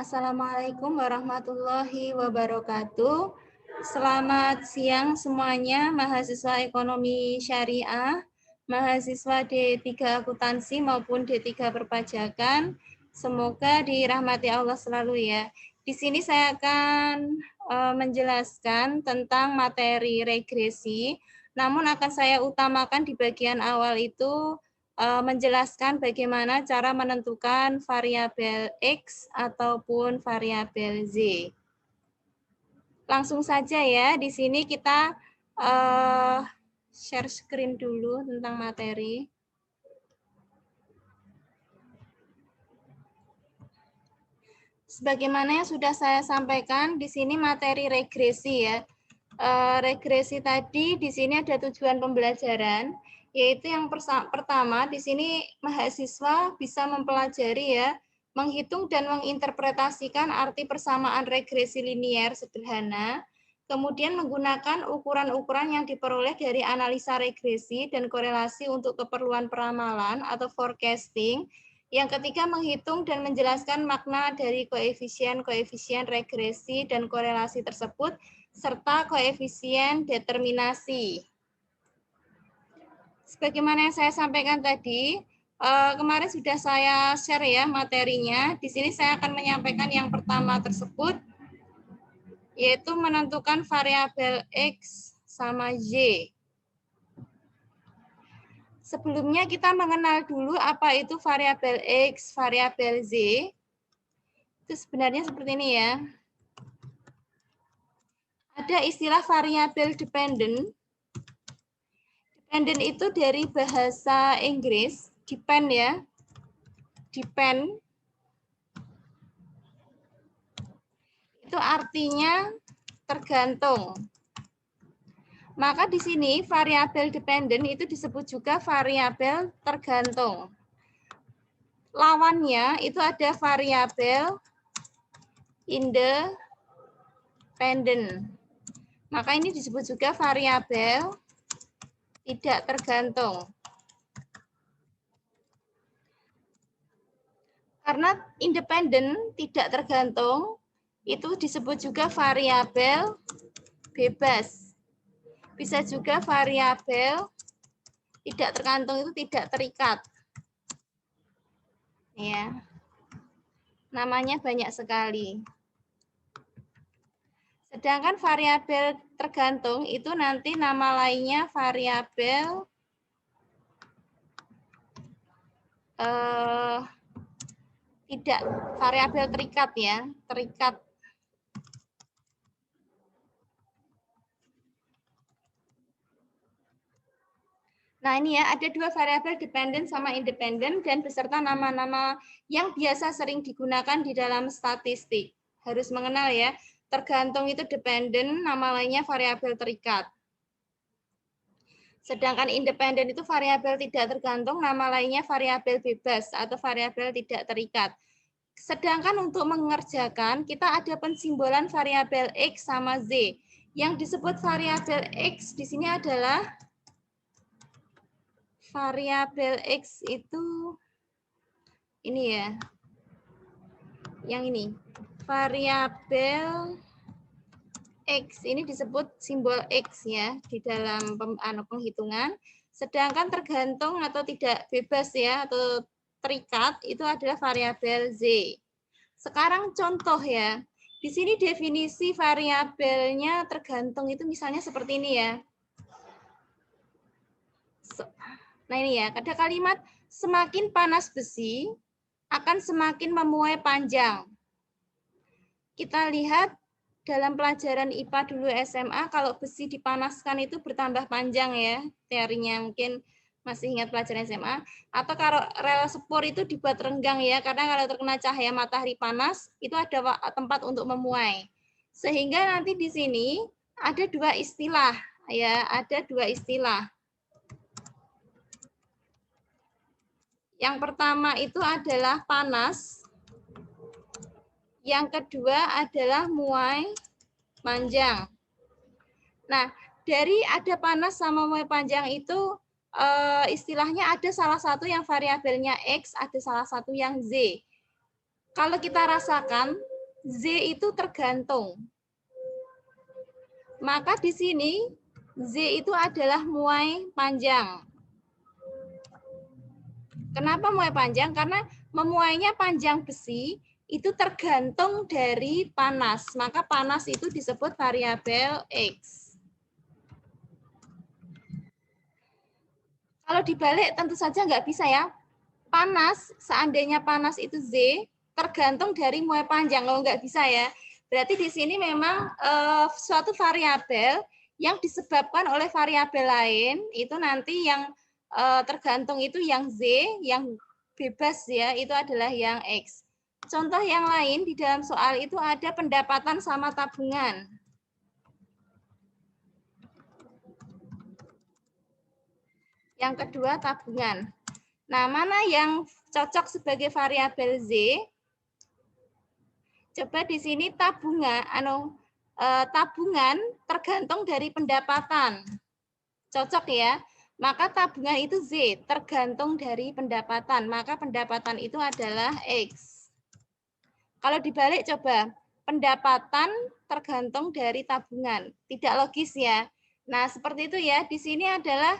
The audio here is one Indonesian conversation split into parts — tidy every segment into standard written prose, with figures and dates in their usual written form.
Assalamualaikum warahmatullahi wabarakatuh. Selamat siang semuanya, mahasiswa ekonomi syariah, mahasiswa D3 akuntansi maupun D3 perpajakan. Semoga dirahmati Allah selalu ya. Di sini saya akan menjelaskan tentang materi regresi, namun akan saya utamakan di bagian awal itu menjelaskan bagaimana cara menentukan variabel X ataupun variabel Z. Langsung saja ya, di sini kita share screen dulu tentang materi. Sebagaimana yang sudah saya sampaikan, di sini materi regresi ya. Regresi tadi di sini ada tujuan pembelajaran, yaitu yang pertama di sini mahasiswa bisa mempelajari ya, menghitung dan menginterpretasikan arti persamaan regresi linier sederhana, kemudian menggunakan ukuran-ukuran yang diperoleh dari analisa regresi dan korelasi untuk keperluan peramalan atau forecasting. Yang ketiga, menghitung dan menjelaskan makna dari koefisien-koefisien regresi dan korelasi tersebut, serta koefisien determinasi. Sebagaimana yang saya sampaikan tadi, kemarin sudah saya share ya materinya. Di sini saya akan menyampaikan yang pertama tersebut, yaitu menentukan variabel X sama Y. Sebelumnya kita mengenal dulu apa itu variabel X, variabel Z. Itu sebenarnya seperti ini ya. Ada istilah variabel dependent. Dependent itu dari bahasa Inggris, depend ya. Depend. Itu artinya tergantung. Maka di sini variabel dependent itu disebut juga variabel tergantung. Lawannya itu ada variabel independent. Maka ini disebut juga variabel tidak tergantung. Karena independen, tidak tergantung, itu disebut juga variabel bebas. Bisa juga variabel tidak tergantung itu tidak terikat. Ya. Namanya banyak sekali. Sedangkan variabel tergantung itu nanti nama lainnya variabel tidak variabel terikat ya, terikat. Nah ini ya, ada dua variabel dependent sama independent dan beserta nama-nama yang biasa sering digunakan di dalam statistik. Harus mengenal ya, tergantung itu dependent, nama lainnya variabel terikat. Sedangkan independen itu variabel tidak tergantung, nama lainnya variabel bebas atau variabel tidak terikat. Sedangkan untuk mengerjakan, kita ada pensimbolan variabel X sama Z. Yang disebut variabel X di sini adalah variabel X itu ini ya, yang ini variabel X ini disebut simbol X ya di dalam penghitungan. Sedangkan tergantung atau tidak bebas ya atau terikat itu adalah variabel Z. Sekarang contoh ya, di sini definisi variabelnya tergantung itu misalnya seperti ini ya. Nah ini ya, ada kalimat semakin panas besi akan semakin memuai panjang. Kita lihat dalam pelajaran IPA dulu SMA, kalau besi dipanaskan itu bertambah panjang ya, teorinya mungkin masih ingat pelajaran SMA. Atau kalau rel sepur itu dibuat renggang ya, karena kalau terkena cahaya matahari panas, itu ada tempat untuk memuai. Sehingga nanti di sini ada dua istilah ya, ada dua istilah. Yang pertama itu adalah panas. Yang kedua adalah muai panjang. Nah, dari ada panas sama muai panjang itu istilahnya ada salah satu yang variabelnya X, ada salah satu yang Z. Kalau kita rasakan, Z itu tergantung. Maka di sini Z itu adalah muai panjang. Kenapa muai panjang? Karena memuainya panjang besi itu tergantung dari panas. Maka panas itu disebut variabel X. Kalau dibalik tentu saja nggak bisa ya. Panas, seandainya panas itu Z, tergantung dari muai panjang. Kalau nggak bisa ya. Berarti di sini memang suatu variabel yang disebabkan oleh variabel lain, itu nanti yang tergantung itu yang Z, yang bebas ya, itu adalah yang X. Contoh yang lain di dalam soal itu ada pendapatan sama tabungan. Yang kedua tabungan. Nah, mana yang cocok sebagai variabel Z? Coba di sini tabungan tergantung dari pendapatan. Cocok ya. Maka tabungan itu Z, tergantung dari pendapatan. Maka pendapatan itu adalah X. Kalau dibalik coba, pendapatan tergantung dari tabungan. Tidak logis ya. Nah, seperti itu ya. Di sini adalah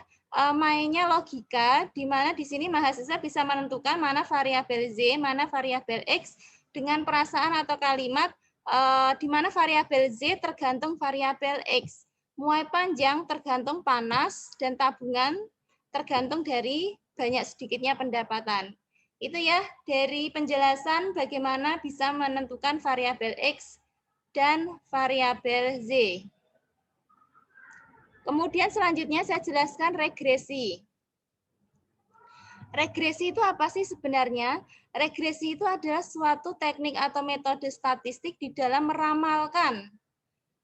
mainnya logika, di mana di sini mahasiswa bisa menentukan mana variabel Z, mana variabel X, dengan perasaan atau kalimat di mana variabel Z tergantung variabel X. Muai panjang tergantung panas, dan tabungan tergantung dari banyak sedikitnya pendapatan. Itu ya dari penjelasan bagaimana bisa menentukan variabel X dan variabel Z. Kemudian selanjutnya saya jelaskan regresi. Regresi itu apa sih sebenarnya? Regresi itu adalah suatu teknik atau metode statistik di dalam meramalkan.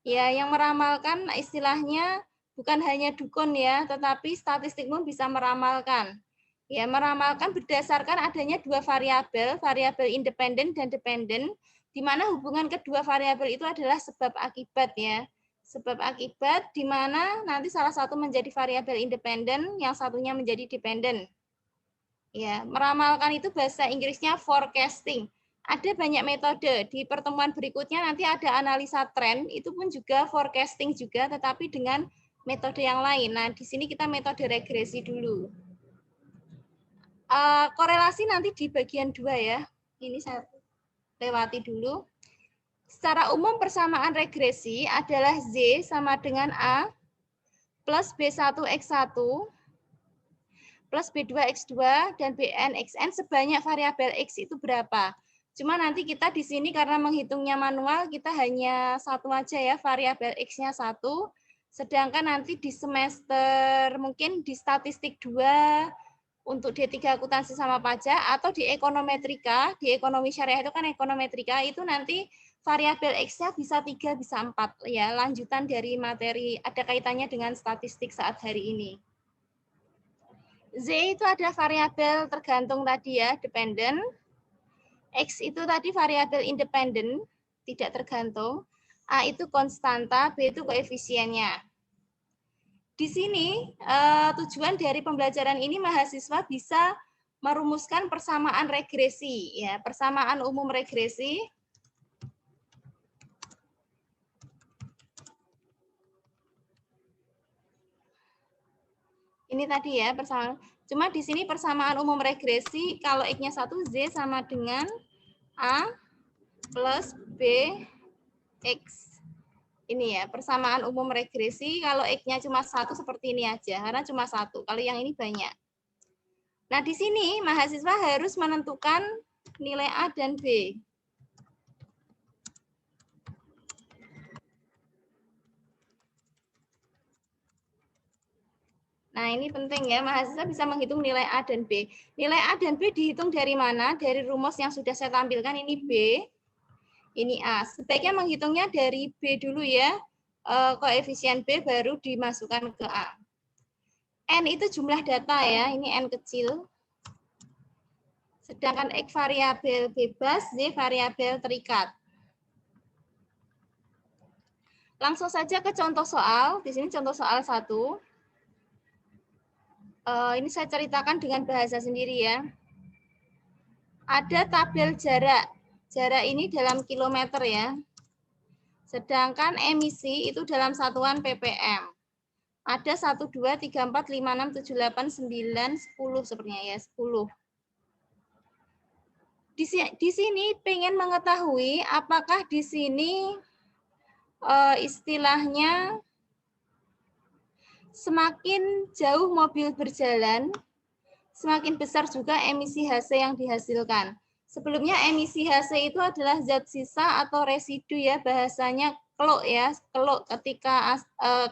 Ya, yang meramalkan istilahnya bukan hanya dukun ya, tetapi statistik pun bisa meramalkan. Ya, meramalkan berdasarkan adanya dua variabel, variabel independen dan dependen, di mana hubungan kedua variabel itu adalah sebab akibat ya. Sebab akibat di mana nanti salah satu menjadi variabel independen, yang satunya menjadi dependen. Ya, meramalkan itu bahasa Inggrisnya forecasting. Ada banyak metode. Di pertemuan berikutnya nanti ada analisa tren, itu pun juga forecasting juga, tetapi dengan metode yang lain. Nah, di sini kita metode regresi dulu. Korelasi nanti di bagian 2 ya. Ini saya lewati dulu. Secara umum persamaan regresi adalah Z sama dengan A plus B1X1 plus B2X2 dan BNXN sebanyak variabel X itu berapa. Cuma nanti kita di sini karena menghitungnya manual, kita hanya satu aja ya, variabel X-nya 1. Sedangkan nanti di semester mungkin di statistik 2, untuk D3 akuntansi sama pajak, atau di ekonometrika, di ekonomi syariah itu kan ekonometrika, itu nanti variabel X-nya bisa 3, bisa 4. Ya, lanjutan dari materi, ada kaitannya dengan statistik saat hari ini. Z itu ada variabel tergantung tadi ya, dependen. X itu tadi variabel independen, tidak tergantung. A itu konstanta, B itu koefisiennya. Di sini tujuan dari pembelajaran ini mahasiswa bisa merumuskan persamaan regresi, ya, persamaan umum regresi. Ini tadi ya persamaan. Cuma di sini persamaan umum regresi kalau X-nya 1, Z sama dengan A plus B X. Ini ya, persamaan umum regresi kalau X-nya cuma 1 seperti ini aja, karena cuma 1. Kalau yang ini banyak. Nah, di sini mahasiswa harus menentukan nilai A dan B. Nah, ini penting ya, mahasiswa bisa menghitung nilai A dan B. Nilai A dan B dihitung dari mana? Dari rumus yang sudah saya tampilkan, ini B, ini A. Sebaiknya menghitungnya dari B dulu ya, koefisien B baru dimasukkan ke A. N itu jumlah data ya, ini N kecil. Sedangkan X variabel bebas, Z variabel terikat. Langsung saja ke contoh soal. Di sini contoh soal 1. Ini saya ceritakan dengan bahasa sendiri ya. Ada tabel jarak. Jarak ini dalam kilometer ya. Sedangkan emisi itu dalam satuan ppm. Ada 1, 2, 3, 4, 5, 6, 7, 8, 9, 10 sepertinya ya, 10. Di sini pengen mengetahui apakah di sini istilahnya semakin jauh mobil berjalan, semakin besar juga emisi HC yang dihasilkan. Sebelumnya emisi HC itu adalah zat sisa atau residu ya, bahasanya kelok ya, kelok ketika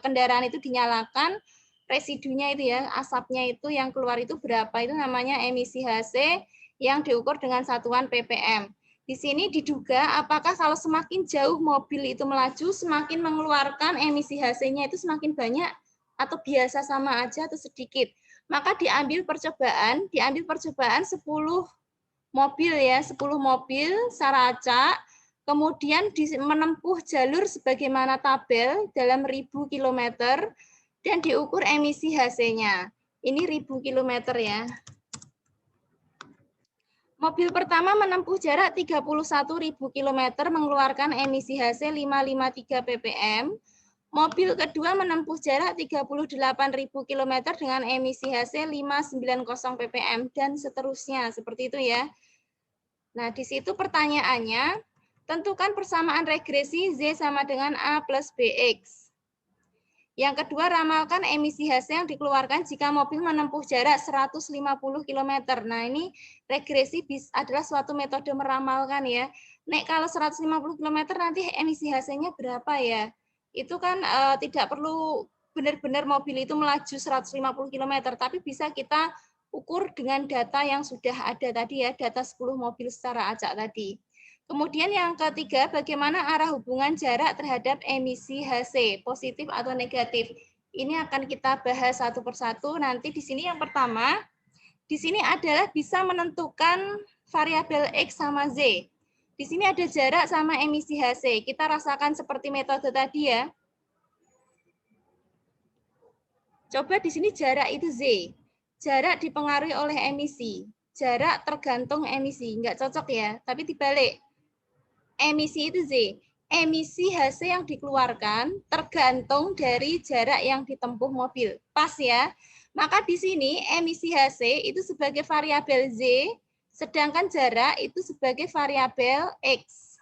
kendaraan itu dinyalakan, residunya itu ya, asapnya itu yang keluar itu berapa, itu namanya emisi HC yang diukur dengan satuan ppm. Di sini diduga apakah kalau semakin jauh mobil itu melaju, semakin mengeluarkan emisi HC-nya itu semakin banyak atau biasa sama aja atau sedikit. Maka diambil percobaan 10 mobil ya, 10 mobil secara acak, kemudian menempuh jalur sebagaimana tabel dalam 1000 km dan diukur emisi HC-nya. Ini 1000 km ya. Mobil pertama menempuh jarak 31.000 km mengeluarkan emisi HC 553 ppm. Mobil kedua menempuh jarak 38.000 km dengan emisi HC 590 ppm dan seterusnya, seperti itu ya. Nah, di situ pertanyaannya, tentukan persamaan regresi Z sama dengan A plus BX. Yang kedua, ramalkan emisi HC yang dikeluarkan jika mobil menempuh jarak 150 km. Nah, ini regresi adalah suatu metode meramalkan ya. Nek kalau 150 km nanti emisi HC-nya berapa ya? Itu kan tidak perlu benar-benar mobil itu melaju 150 km, tapi bisa kita ukur dengan data yang sudah ada tadi ya, data 10 mobil secara acak tadi. Kemudian yang ketiga, bagaimana arah hubungan jarak terhadap emisi HC, positif atau negatif. Ini akan kita bahas satu persatu. Nanti di sini yang pertama, di sini adalah bisa menentukan variabel X sama Z. Di sini ada jarak sama emisi HC. Kita rasakan seperti metode tadi ya. Coba di sini jarak itu Z. Jarak dipengaruhi oleh emisi. Jarak tergantung emisi. Enggak cocok ya, tapi dibalik. Emisi itu Z. Emisi HC yang dikeluarkan tergantung dari jarak yang ditempuh mobil. Pas ya. Maka di sini emisi HC itu sebagai variabel Z, sedangkan jarak itu sebagai variabel X.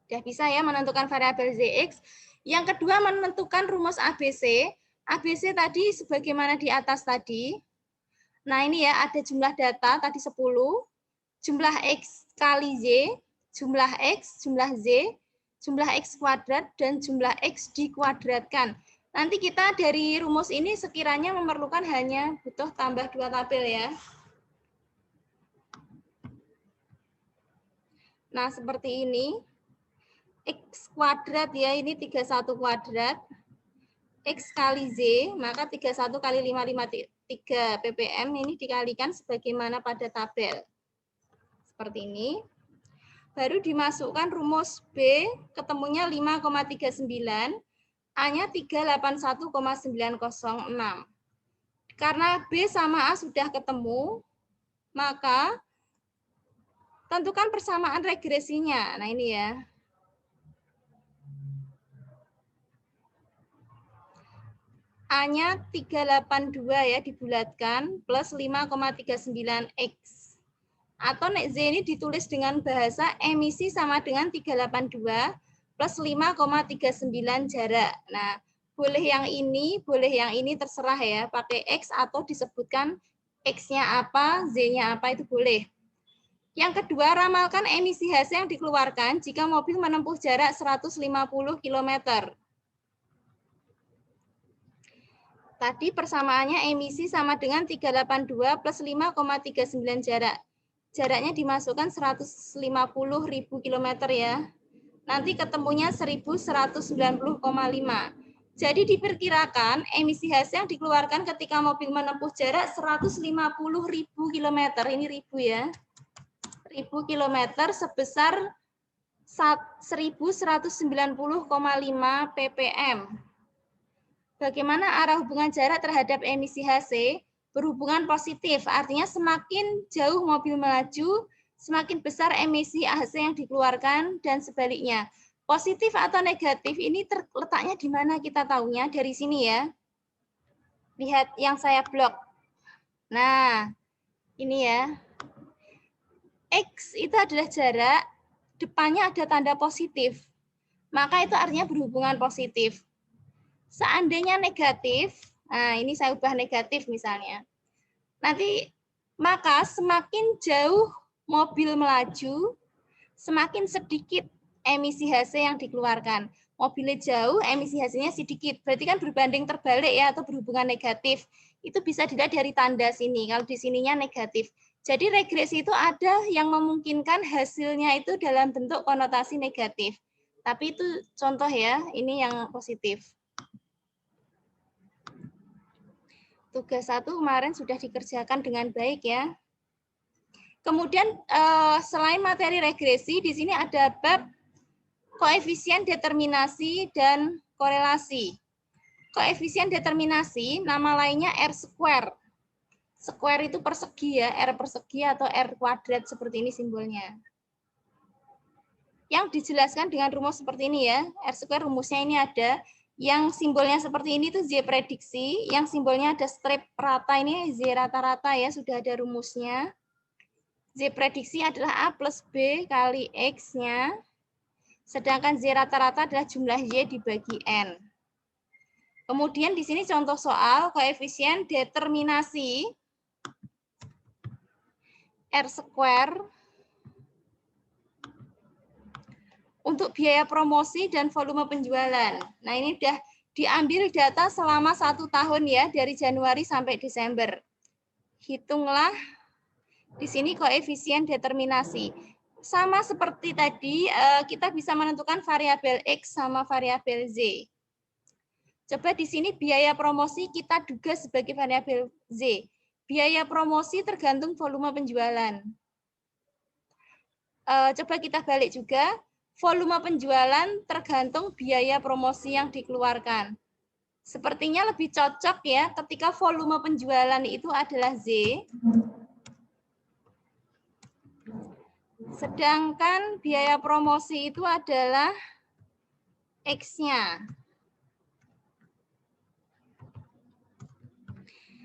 Sudah bisa ya menentukan variabel ZX. Yang kedua menentukan rumus ABC. ABC tadi sebagaimana di atas tadi. Nah ini ya ada jumlah data tadi 10. Jumlah X kali Z, jumlah X, jumlah Z, jumlah X kuadrat, dan jumlah X dikuadratkan. Nanti kita dari rumus ini sekiranya memerlukan hanya butuh tambah 2 tabel ya. Nah, seperti ini. X kuadrat ya, ini 31 kuadrat. X kali Z, maka 31 kali 553 ppm ini dikalikan sebagaimana pada tabel. Seperti ini. Baru dimasukkan rumus B, ketemunya 5,39, A-nya 381,906. Karena B sama A sudah ketemu, maka tentukan persamaan regresinya. Nah ini ya. A-nya 382 ya dibulatkan, plus 5,39X. Atau nek Z ini ditulis dengan bahasa emisi sama dengan 382 plus 5,39 jarak. Nah, boleh yang ini terserah ya, pakai X atau disebutkan X-nya apa, Z-nya apa itu boleh. Yang kedua, ramalkan emisi HC yang dikeluarkan jika mobil menempuh jarak 150 km. Tadi persamaannya emisi sama dengan 382 plus 5,39 jarak. Jaraknya dimasukkan 150.000 km ya. Nanti ketemunya 1190,5. Jadi diperkirakan emisi HC yang dikeluarkan ketika mobil menempuh jarak 150.000 km. Ini ribu ya. 1000 km sebesar 1190,5 ppm. Bagaimana arah hubungan jarak terhadap emisi HC? Berhubungan positif, artinya semakin jauh mobil melaju, semakin besar emisi AHC yang dikeluarkan, dan sebaliknya. Positif atau negatif ini letaknya di mana kita tahunya? Dari sini ya. Lihat yang saya blok. Nah, ini ya. X itu adalah jarak, depannya ada tanda positif. Maka itu artinya berhubungan positif. Seandainya negatif, nah ini saya ubah negatif misalnya. Nanti maka semakin jauh mobil melaju, semakin sedikit emisi HC yang dikeluarkan. Mobilnya jauh, emisi HC-nya sedikit. Berarti kan berbanding terbalik ya, atau berhubungan negatif. Itu bisa dilihat dari tanda sini. Kalau di sininya negatif. Jadi regresi itu ada yang memungkinkan hasilnya itu dalam bentuk konotasi negatif. Tapi itu contoh ya, ini yang positif. Tugas 1 kemarin sudah dikerjakan dengan baik ya. Kemudian selain materi regresi, di sini ada bab koefisien determinasi dan korelasi. Koefisien determinasi, nama lainnya R². Square itu persegi ya, R persegi atau R kuadrat seperti ini simbolnya. Yang dijelaskan dengan rumus seperti ini ya, R² rumusnya ini ada. Yang simbolnya seperti ini tuh Z prediksi, yang simbolnya ada strip rata ini Z rata-rata ya, sudah ada rumusnya. Z prediksi adalah A plus B kali X-nya, sedangkan Z rata-rata adalah jumlah Y dibagi N. Kemudian di sini contoh soal koefisien determinasi R² untuk biaya promosi dan volume penjualan. Nah, ini sudah diambil data selama 1 tahun ya, dari Januari sampai Desember. Hitunglah di sini koefisien determinasi. Sama seperti tadi, kita bisa menentukan variabel X sama variabel Z. Coba di sini biaya promosi kita duga sebagai variabel Z. Biaya promosi tergantung volume penjualan. Coba kita balik juga, volume penjualan tergantung biaya promosi yang dikeluarkan. Sepertinya lebih cocok ya ketika volume penjualan itu adalah Z, sedangkan biaya promosi itu adalah X-nya.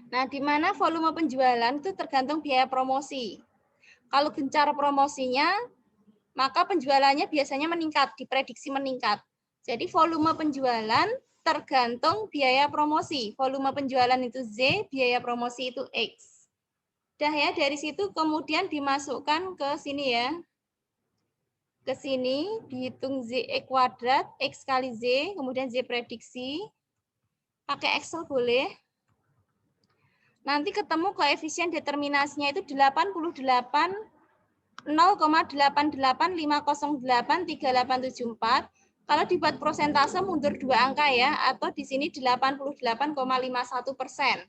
Nah, di mana volume penjualan itu tergantung biaya promosi. Kalau gencar promosinya, maka penjualannya biasanya meningkat, diprediksi meningkat. Jadi volume penjualan tergantung biaya promosi. Volume penjualan itu Z, biaya promosi itu X. Dah ya, dari situ kemudian dimasukkan ke sini ya. Ke sini, dihitung Z kuadrat, X kali Z, kemudian Z prediksi. Pakai Excel boleh. Nanti ketemu koefisien determinasinya itu 0,8850838874. Kalau dibuat prosentase mundur 2 angka ya, atau di sini 88,51%.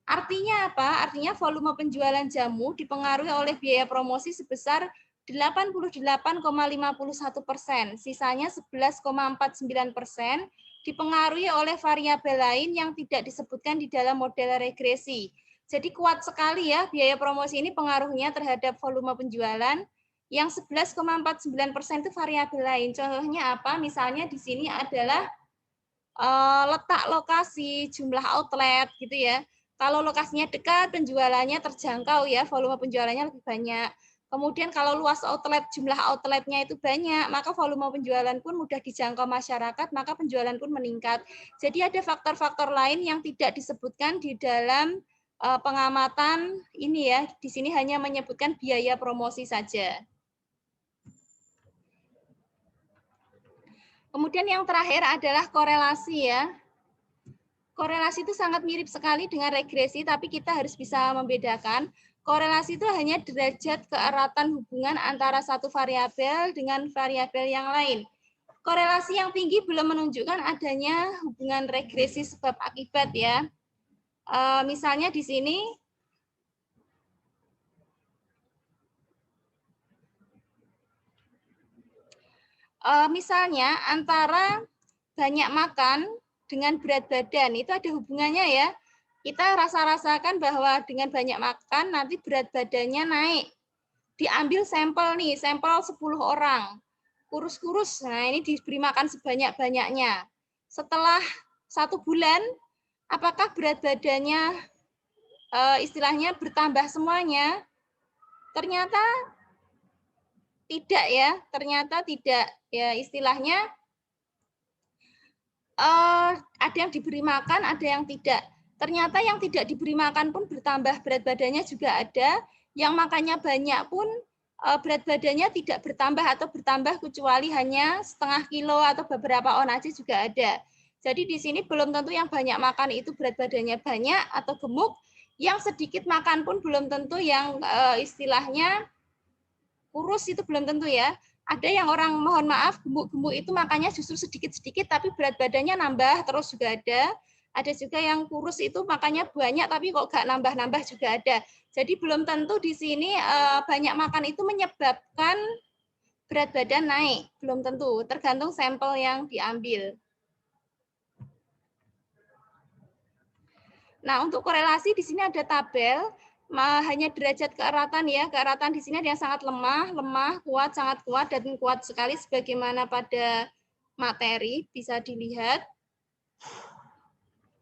Artinya apa? Artinya volume penjualan jamu dipengaruhi oleh biaya promosi sebesar 88,51%. Sisanya 11,49% dipengaruhi oleh variabel lain yang tidak disebutkan di dalam model regresi. Jadi kuat sekali ya biaya promosi ini pengaruhnya terhadap volume penjualan. Yang 11,49% itu variabel lain. Contohnya apa? Misalnya di sini adalah letak lokasi, jumlah outlet gitu ya. Kalau lokasinya dekat, penjualannya terjangkau ya, volume penjualannya lebih banyak. Kemudian kalau luas outlet, jumlah outletnya itu banyak, maka volume penjualan pun mudah dijangkau masyarakat, maka penjualan pun meningkat. Jadi ada faktor-faktor lain yang tidak disebutkan di dalam pengamatan ini ya. Di sini hanya menyebutkan biaya promosi saja. Kemudian yang terakhir adalah korelasi ya. Korelasi itu sangat mirip sekali dengan regresi, tapi kita harus bisa membedakan. Korelasi itu hanya derajat keeratan hubungan antara satu variabel dengan variabel yang lain. Korelasi yang tinggi belum menunjukkan adanya hubungan regresi sebab akibat ya. Misalnya di sini, misalnya antara banyak makan dengan berat badan itu ada hubungannya ya. Kita rasa-rasakan bahwa dengan banyak makan nanti berat badannya naik. diambil sampel nih, sampel 10 orang. Kurus-kurus, nah ini diberi makan sebanyak-banyaknya. Setelah 1 bulan, apakah berat badannya istilahnya bertambah semuanya? Ternyata tidak ya, ternyata tidak. Ya istilahnya ada yang diberi makan, ada yang tidak. Ternyata yang tidak diberi makan pun bertambah berat badannya juga ada, yang makannya banyak pun berat badannya tidak bertambah atau bertambah kecuali hanya setengah kilo atau beberapa on aja juga ada. Jadi di sini belum tentu yang banyak makan itu berat badannya banyak atau gemuk, yang sedikit makan pun belum tentu yang istilahnya kurus itu belum tentu ya. Ada yang orang mohon maaf gemuk-gemuk itu makannya justru sedikit-sedikit tapi berat badannya nambah terus juga ada. Ada juga yang kurus itu makannya banyak tapi kok nggak nambah-nambah juga ada. Jadi belum tentu di sini banyak makan itu menyebabkan berat badan naik, belum tentu. Tergantung sampel yang diambil. Nah, untuk korelasi di sini ada tabel, hanya derajat keeratan ya. Keeratan di sini ada yang sangat lemah, kuat, sangat kuat, dan kuat sekali sebagaimana pada materi, bisa dilihat.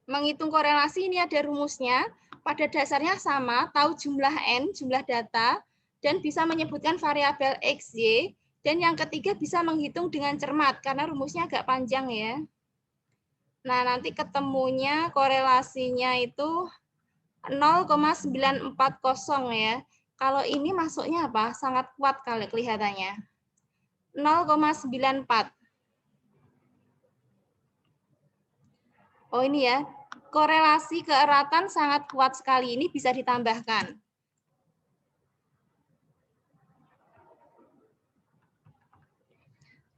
Menghitung korelasi ini ada rumusnya, pada dasarnya sama, tahu jumlah N, jumlah data, dan bisa menyebutkan variabel X, Y, dan yang ketiga bisa menghitung dengan cermat, karena rumusnya agak panjang ya. Nah, nanti ketemunya korelasinya itu 0,940 ya. Kalau ini masuknya apa? Sangat kuat kali kelihatannya. 0,94. Oh ini ya, korelasi keeratan sangat kuat sekali. Ini bisa ditambahkan.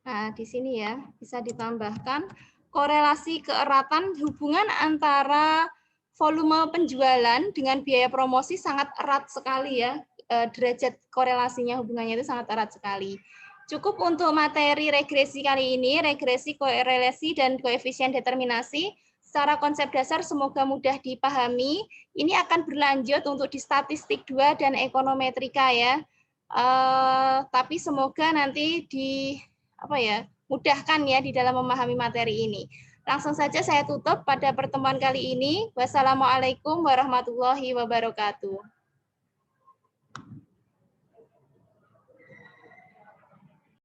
Nah, di sini ya, bisa ditambahkan korelasi keeratan hubungan antara volume penjualan dengan biaya promosi sangat erat sekali ya. Derajat korelasinya hubungannya itu sangat erat sekali. Cukup untuk materi regresi kali ini, regresi, korelasi, dan koefisien determinasi. Secara konsep dasar semoga mudah dipahami. Ini akan berlanjut untuk di statistik 2 dan ekonometrika ya. Tapi semoga nanti mudahkan ya di dalam memahami materi ini. Langsung saja saya tutup pada pertemuan kali ini. Wassalamualaikum warahmatullahi wabarakatuh.